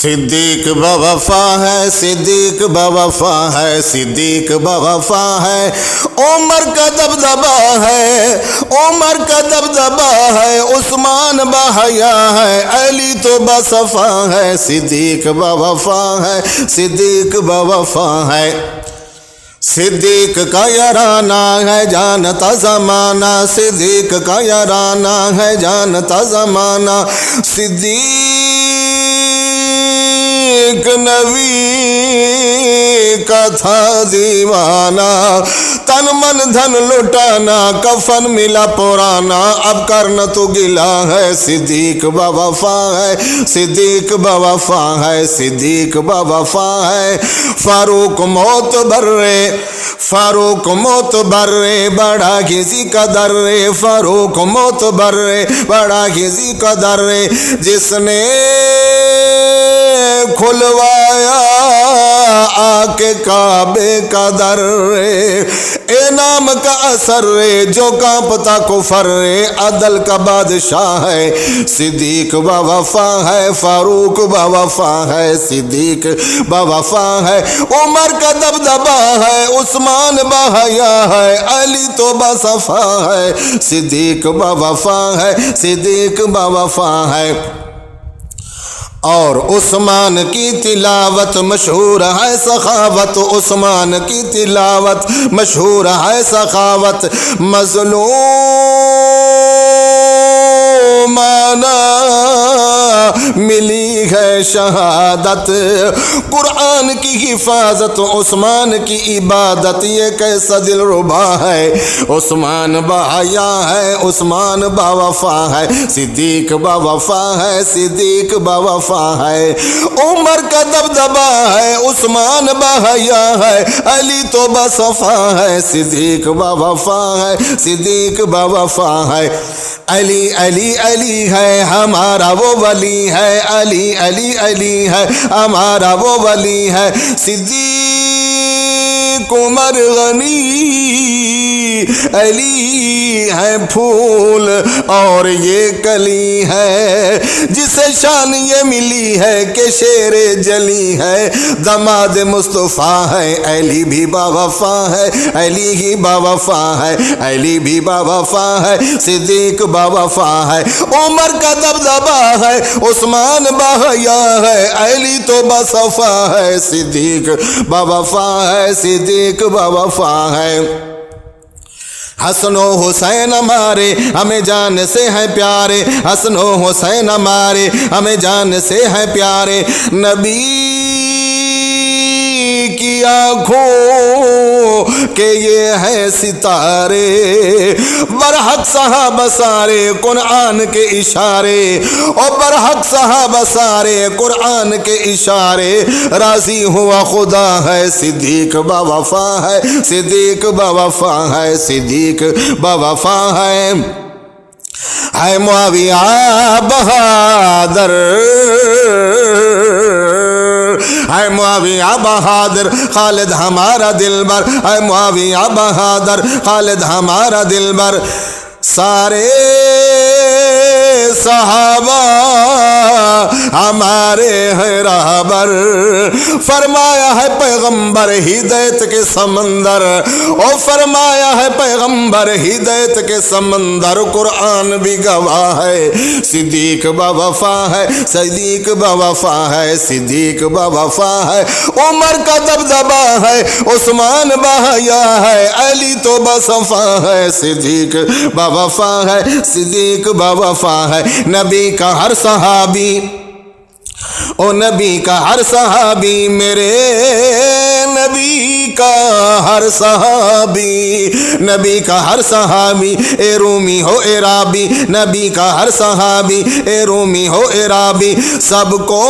صدیق بوفا ہے، صدیق بوفا ہے، صدیق بوفا ہے، عمر کا دبدبا ہے، عمر کا دبدبا ہے، عثمان بحیا ہے، علی تو بصفا ہے، صدیق بوفا ہے، صدیق بوفا ہے۔ صدیق کا یارانہ ہے جانتا زمانہ، صدیق کا یارانہ ہے جانتا زمانہ، صدیق نبی کا تھا دیوانہ، تن من دھن لٹانا، کفن ملا پرانا، اب کرنا تو گلا ہے، صدیق بوفا ہے، صدیق بوفا ہے، صدیق بوفا ہے۔ فاروق موت برے، فاروق موت برے، بڑا کسی کا درے، فاروق موت برے، بڑا کسی کا درے، جس نے کھلوایا آ کے کعبے کا در، اے نام کا اثر جو کانپتا کفر، عدل کا بادشاہ ہے، صدیق بوفا ہے، فاروق بوفا ہے، صدیق بوفا ہے، عمر کا دبدبا ہے، عثمان بحیا ہے، علی تو بصفا ہے، صدیق بوفا ہے، صدیق بوفا ہے۔ اور عثمان کی تلاوت مشہور ہے سخاوت، عثمان کی تلاوت مشہور ہے سخاوت، مظلومانہ ملی ہے شہادت، قرآن کی حفاظت، عثمان کی عبادت، یہ کیسا دل ربا ہے، عثمان بحیا ہے، عثمان بوفا ہے، صدیق بوفا ہے، صدیق بوفا ہے، عمر کا دبدبا ہے، عثمان بحیا ہے، علی تو بصفا ہے، صدیق بوفا ہے، صدیق بوفا ہے۔ علی علی علی ہے ہمارا وہ ولی ہے، علی علی علی ہے ہمارا وہ ولی ہے، صدیق عمر غنی علی ہے پھول اور یہ کلی ہے، جسے شان یہ ملی ہے کہ شیر جلی ہے، دماد مصطفیٰ ہے، علی بھی باوفا ہے، علی ہی باوفا ہے، علی بھی باوفا ہے، صدیق باوفا ہے، عمر کا دبدبا ہے، عثمان بحیا ہے، علی تو بصفا ہے، صدیق باوفا ہے، صدیق باوفا ہے۔ حسن و حسین ہمارے ہمیں جان سے ہیں پیارے، حسن و حسین ہمارے ہمیں جان سے ہیں پیارے، نبی کی آنکھوں کہ یہ ہے ستارے، برحق صحابہ سارے قرآن کے اشارے، اور برحق صحابہ سارے قرآن کے اشارے، راضی ہوا خدا ہے، صدیق باوفا ہے، صدیق باوفا ہے، صدیق باوفا ہے۔ معاویہ بہادر، اے معاویہ بہادر خالد ہمارا دلبر، اے معاویہ بہادر خالد ہمارا دلبر، سارے صحابہ ہمارے ہیں رہبر، فرمایا ہے پیغمبر ہدایت کے سمندر، او فرمایا ہے پیغمبر ہدایت کے سمندر، قرآن بھی گواہ ہے، صدیق باوفا ہے، صدیق باوفا ہے، صدیق باوفا ہے، عمر کا دبدبا ہے، عثمان بحیا ہے، علی تو بصفا ہے، صدیق باوفا ہے، صدیق باوفا ہے۔ نبی کا ہر صحابی، او نبی کا ہر صحابی، میرے نبی کا ہر صحابی، نبی کا ہر صحابی، اے رومی ہو اے رابی، نبی کا ہر صحابی، اے رومی ہو اے رابی، سب کو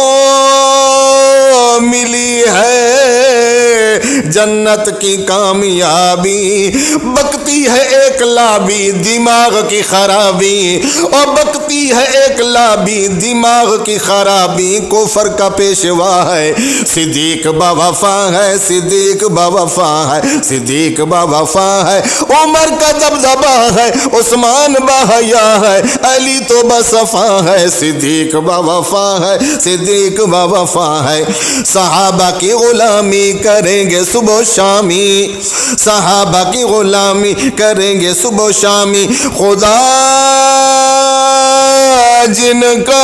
ملی ہے جنت کی کامیابی، بکتی ہے ایک لابی دماغ کی خرابی، اور بکتی ہے ایک لابی دماغ کی خرابی، کفر کا پیشوا ہے صدیق با وفا ہے، صدیق با وفا ہے، صدیق با وفا ہے، عمر کا دبدبا ہے، عثمان با حیا ہے، علی تو بصفا ہے، صدیق با وفا ہے، صدیق با وفا ہے۔ صحابہ کی غلامی کریں گے صبح و شامی، صحابہ کی غلامی کریں گے صبح و شامی، خدا جن کا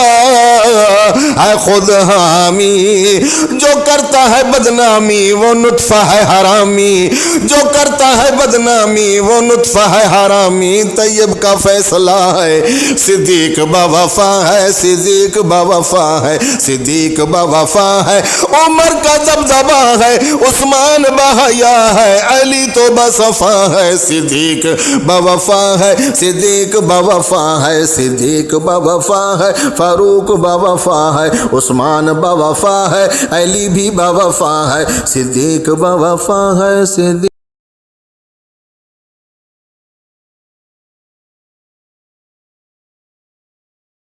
ہے خود حامی، جو کرتا ہے بدنامی وہ نطفہ ہے حرامی، جو کرتا ہے بدنامی وہ نطفہ ہے حرامی، طیب کا فیصلہ ہے صدیق با وفا ہے، صدیق با وفا ہے، صدیق با وفا ہے، عمر کا دبدبا ہے، عثمان با حیا ہے، علی تو بصفا ہے، صدیق با وفا ہے، صدیق با وفا ہے، صدیق با وفا ہے، فاروق با وفا ہے، عثمان با وفا ہے، علی بھی با وفا ہے، صدیق با وفا ہے، صدیق